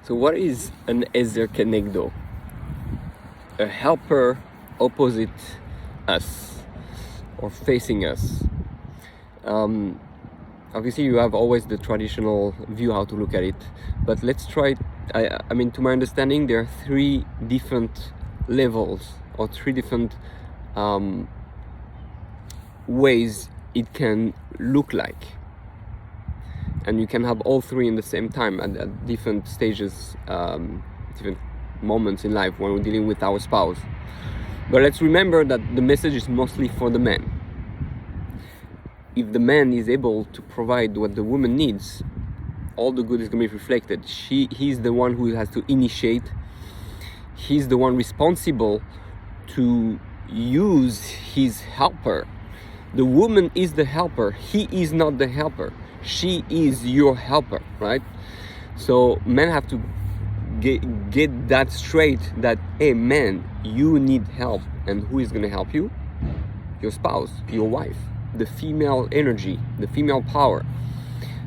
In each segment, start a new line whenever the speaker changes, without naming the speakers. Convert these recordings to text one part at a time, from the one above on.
So what is an Ezer Kenegdo? A helper opposite us or facing us. Obviously you have always the traditional view how to look at it, but let's try. I mean, to my understanding, there are three different levels or three different ways it can look like, and you can have all three in the same time at different stages, different moments in life when we're dealing with our spouse. But let's remember that the message is mostly for the man. If the man is able to provide what the woman needs, all the good is going to be reflected. He's the one who has to initiate. He's the one responsible to use his helper. The woman is the helper. He is not the helper. She is your helper, right? So men have to get that straight, that, hey man, you need help. And who is going to help you? Your spouse, your wife, the female energy, the female power.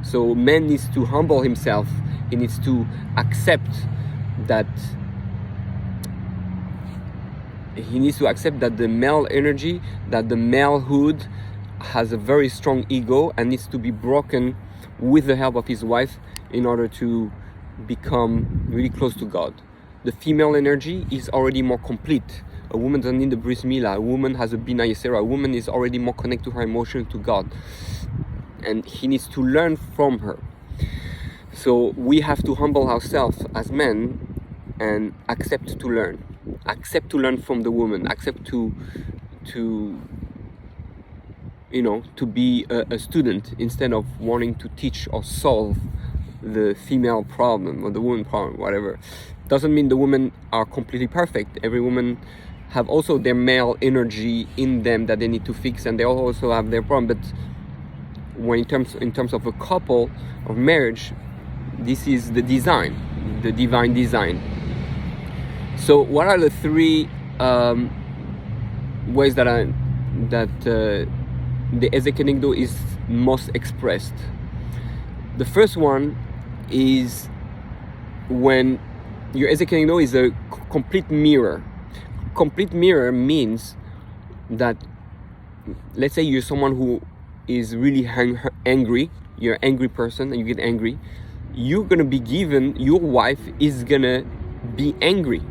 So man needs to humble himself. He needs to accept that the male energy, that the malehood has a very strong ego and needs to be broken with the help of his wife in order to become really close to God. The female energy is already more complete. A woman doesn't need the bris milah. A woman has a bina yesera. A woman is already more connected to her emotion, to God. And he needs to learn from her. So we have to humble ourselves as men and accept to learn. Accept to learn from the woman. Accept to be a student instead of wanting to teach or solve the female problem or the woman problem, whatever. Doesn't mean the women are completely perfect. Every woman have also their male energy in them that they need to fix, and they also have their problem. But when in terms of a couple of marriage, this is the design, the divine design. So what are the three ways that the Ezer Kenegdo is most expressed? The first one is when your Ezer Kenegdo is a complete mirror. Complete mirror means that, let's say you're someone who is really angry, you're an angry person and you get angry, you're gonna be given, your wife is gonna be angry,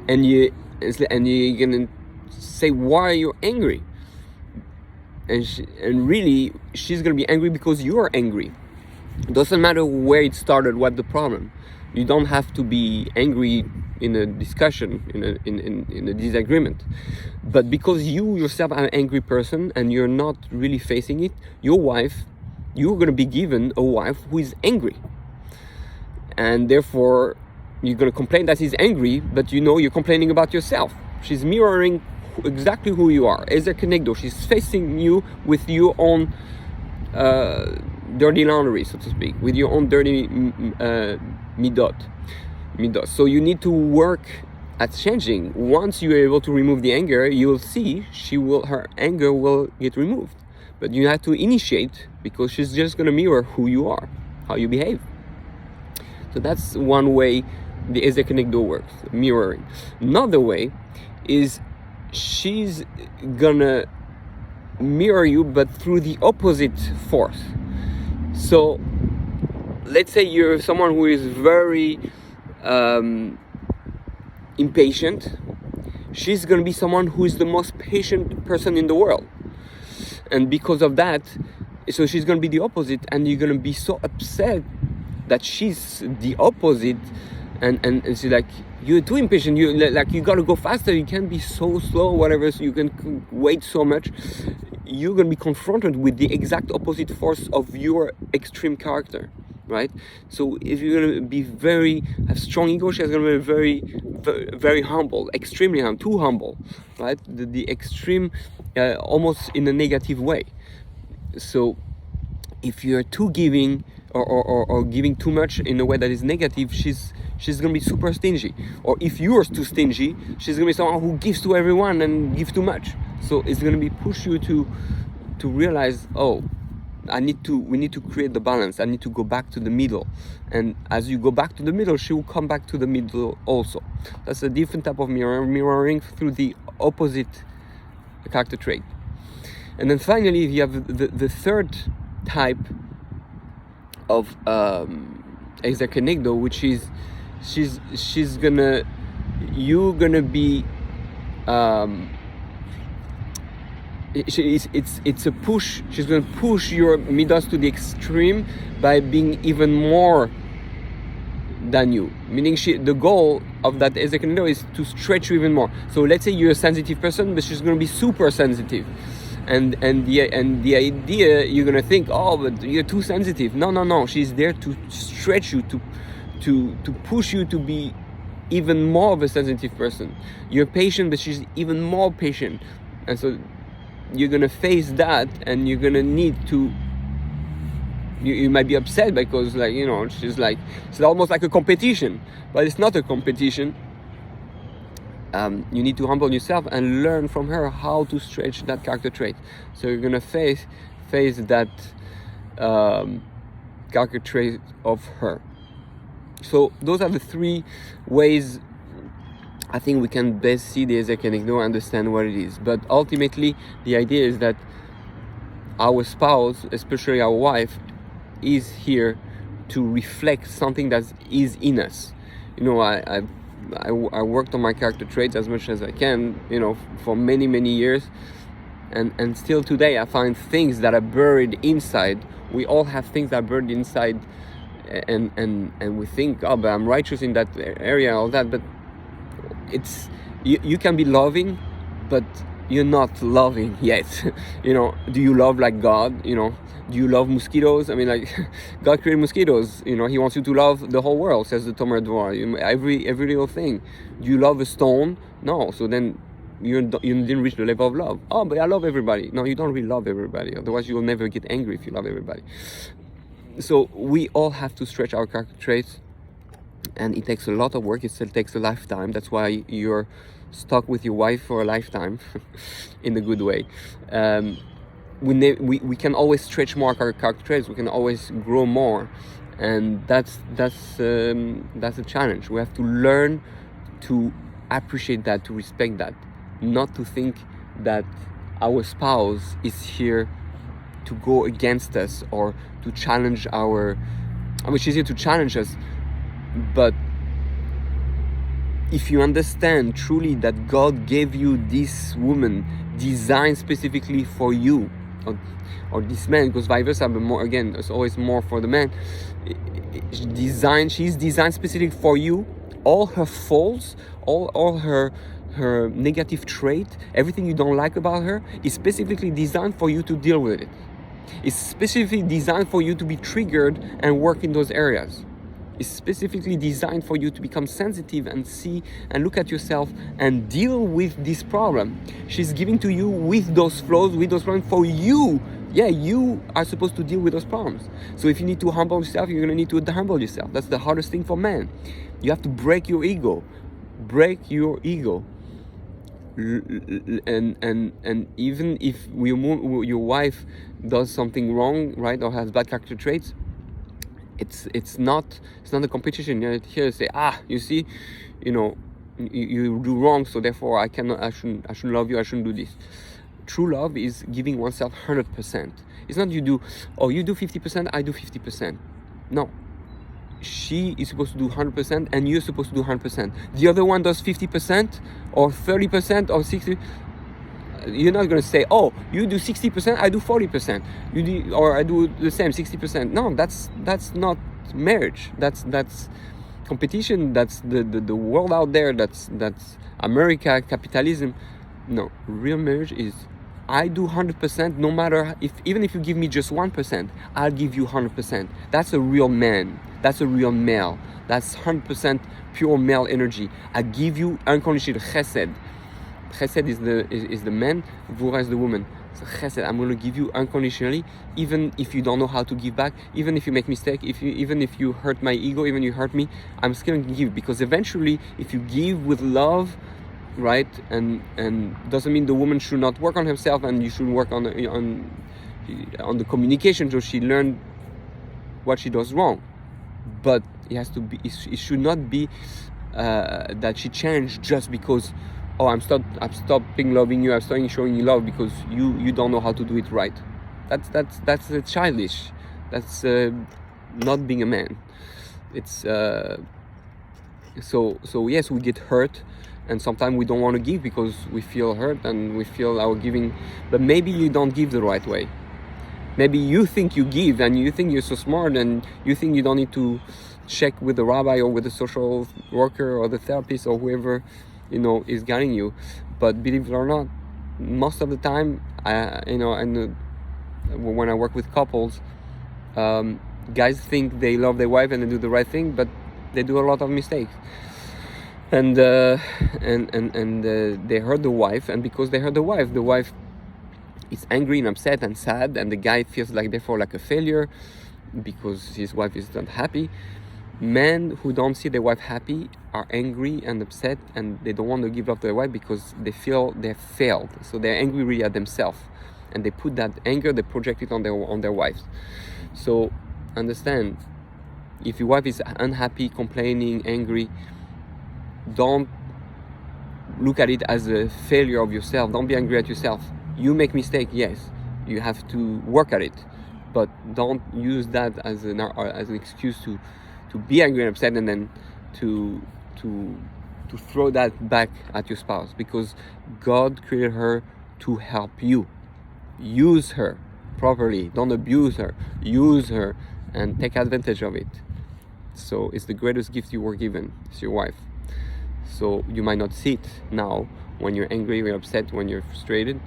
and you're gonna say, why are you angry? And really she's gonna be angry because you're angry. It doesn't matter where it started, what the problem. You don't have to be angry in a discussion, in a disagreement. But because you yourself are an angry person and you're not really facing it, you're going to be given a wife who is angry. And therefore, you're going to complain that she's angry, but you're complaining about yourself. She's mirroring exactly who you are. Ezer Kenegdo, she's facing you with your own dirty laundry, so to speak, with your own dirty midot. So you need to work at changing. Once you're able to remove the anger, you'll see her anger will get removed. But you have to initiate, because she's just going to mirror who you are, how you behave. So that's one way the Ezer Kenegdo works, mirroring. Another way is she's gonna mirror you, but through the opposite force. So let's say you're someone who is very impatient. She's going to be someone who is the most patient person in the world. And because of that, so she's going to be the opposite, and you're going to be so upset that she's the opposite, and she's like, you're too impatient, you got to go faster, you can't be so slow, whatever, so you can wait so much. You're going to be confronted with the exact opposite force of your extreme character, right? So if you're going to be have strong ego, she's going to be very, very, very humble, extremely humble, too humble, right? The extreme, almost in a negative way. So if you're too giving or giving too much in a way that is negative, she's going to be super stingy. Or if you're too stingy, she's going to be someone who gives to everyone and gives too much. So it's going to be push you to realize, oh, we need to create the balance. I need to go back to the middle, and as you go back to the middle, she will come back to the middle also. That's a different type of mirroring through the opposite character trait. And then finally, you have the third type of Ezer Kenegdo, which is you're gonna be it's a push. She's going to push your midas to the extreme by being even more than you. Meaning the goal of that Ezer Kenegdo is to stretch you even more. So let's say you're a sensitive person, but she's going to be super sensitive. And the idea, you're going to think, oh, but you're too sensitive. No. She's there to stretch you, to push you to be even more of a sensitive person. You're patient, but she's even more patient. And so you're gonna face that, and you're gonna need to. You might be upset because, like, you know, she's like, it's almost like a competition, but it's not a competition. You need to humble yourself and learn from her how to stretch that character trait. So you're gonna face that character trait of her. So those are the three ways I think we can best see the Ezer Kenegdo, understand what it is. But ultimately, the idea is that our spouse, especially our wife, is here to reflect something that is in us. You know, I worked on my character traits as much as I can, you know, for many years, and still today I find things that are buried inside. We all have things that are buried inside, and we think, oh, but I'm righteous in that area, all that, but it's you can be loving, but you're not loving yet. You know, do you love like God? You know, do you love mosquitoes? I mean, like, God created mosquitoes. You know, He wants you to love the whole world, says the Tomer Dvar. Every little thing. Do you love a stone? No. So then you didn't reach the level of love. Oh, but I love everybody. No, you don't really love everybody. Otherwise, you will never get angry if you love everybody. So we all have to stretch our character traits. And it takes a lot of work. It still takes a lifetime. That's why you're stuck with your wife for a lifetime, in a good way. We can always stretch more our character traits. We can always grow more, and that's a challenge. We have to learn to appreciate that, to respect that, not to think that our spouse is here to go against us or to challenge our. I mean, she's here to challenge us. But if you understand truly that God gave you this woman designed specifically for you, or this man, because vice versa, but more, again, it's always more for the man. She's designed specifically for you. All her faults, all her negative trait, everything you don't like about her, is specifically designed for you to deal with it. It's specifically designed for you to be triggered and work in those areas. Is specifically designed for you to become sensitive and see and look at yourself and deal with this problem. She's giving to you with those flaws, with those problems for you. Yeah, you are supposed to deal with those problems. So if you need to humble yourself, you're going to need to humble yourself. That's the hardest thing for men. You have to break your ego. Break your ego. And even if your wife does something wrong, right, or has bad character traits, it's not a competition. You're here to say, you see, you know, you do wrong, so therefore I shouldn't love you, I shouldn't do this. True love is giving oneself 100%. It's not you do 50%, I do 50%. No. She is supposed to do 100% and you're supposed to do 100%. The other one does 50% or 30% or 60%. You're not going to say, oh, you do 60%, I do 40%. Or I do the same 60%. No, that's not marriage. That's competition. That's the world out there. That's America, capitalism. No, real marriage is I do 100%. No matter even if you give me just 1%, I'll give you 100%. That's a real man. That's a real male. That's 100% pure male energy. I give you unconditional chesed. Chesed is the man, Vura is the woman. So chesed, I'm going to give you unconditionally, even if you don't know how to give back, even if you make mistake, even if you hurt my ego, even you hurt me, I'm still going to give, because eventually, if you give with love, right, and doesn't mean the woman should not work on herself, and you should work on on the communication, so she learned what she does wrong. But it should not be that she changed just because, oh, I'm stopping loving you, I'm stopping showing you love because you don't know how to do it right. That's childish. That's not being a man. It's so yes, we get hurt, and sometimes we don't want to give because we feel hurt and we feel our giving, but maybe you don't give the right way. Maybe you think you give and you think you're so smart and you think you don't need to check with the rabbi or with the social worker or the therapist or whoever is guiding you. But believe it or not, most of the time, when I work with couples, guys think they love their wife and they do the right thing, but they do a lot of mistakes, and they hurt the wife, and because they hurt the wife is angry and upset and sad, and the guy feels therefore like a failure because his wife is not happy. Men who don't see their wife happy are angry and upset, and they don't want to give up their wife because they feel they've failed. So they're angry really at themselves, and they put that anger, they project it on their wives. So understand, if your wife is unhappy, complaining, angry, don't look at it as a failure of yourself. Don't be angry at yourself. You make mistake, yes, you have to work at it, but don't use that as an excuse to be angry and upset, and then to throw that back at your spouse, because God created her to help you. Use her properly. Don't abuse her. Use her and take advantage of it. So it's the greatest gift you were given. It's your wife. So you might not see it now when you're angry, when you're upset, when you're frustrated.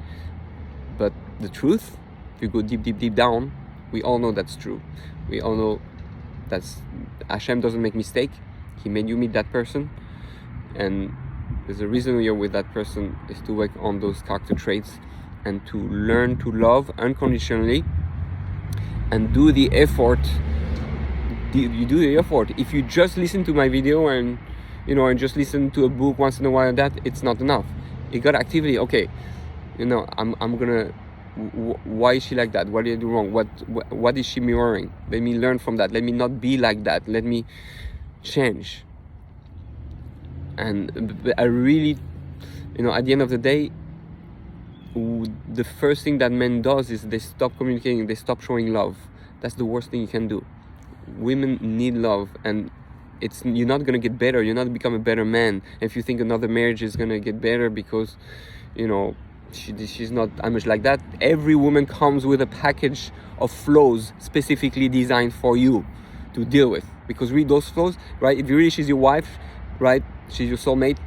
But the truth, if you go deep down, we all know that's true. We all know that's Hashem doesn't make mistake. He made you meet that person, and there's a reason you're with that person is to work on those character traits and to learn to love unconditionally and do the effort. You do the effort. If you just listen to my video and and just listen to a book once in a while, that it's not enough. You got activity. Okay, I'm gonna. Why is she like that? What did I do wrong? What is she mirroring? Let me learn from that. Let me not be like that. Let me change. And I really, at the end of the day, the first thing that men does is they stop communicating. They stop showing love. That's the worst thing you can do. Women need love, and you're not gonna get better. You're not become a better man if you think another marriage is gonna get better because, she's not much like that. Every woman comes with a package of flaws specifically designed for you to deal with. Because read those flaws, right? If really she's your wife, right? She's your soulmate,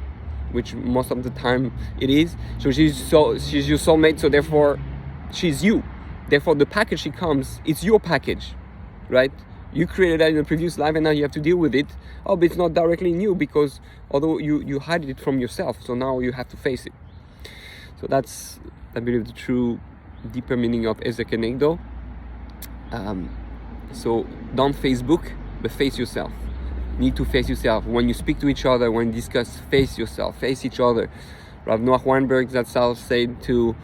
which most of the time it is. So she's your soulmate. So therefore, she's you. Therefore, the package she comes, it's your package, right? You created that in a previous life, and now you have to deal with it. Oh, but it's not directly in you because although you hide it from yourself, so now you have to face it. So that's, I believe, the true, deeper meaning of Ezer Kenegdo. So don't Facebook, but face yourself. You need to face yourself. When you speak to each other, when you discuss, face yourself, face each other. Rav Noach Weinberg that said to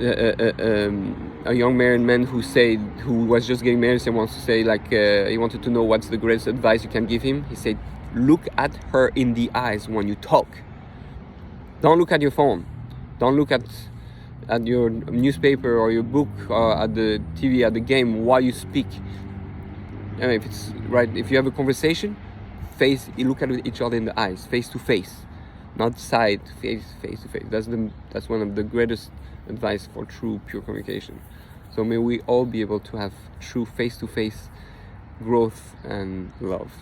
a young married man who was just getting married and wants to say he wanted to know what's the greatest advice you can give him. He said, look at her in the eyes when you talk. Don't look at your phone. Don't look at your newspaper or your book or at the TV, at the game while you speak. I mean, if you have a conversation, look at each other in the eyes, face to face, not face to face. That's one of the greatest advice for true, pure communication. So may we all be able to have true face to face growth and love.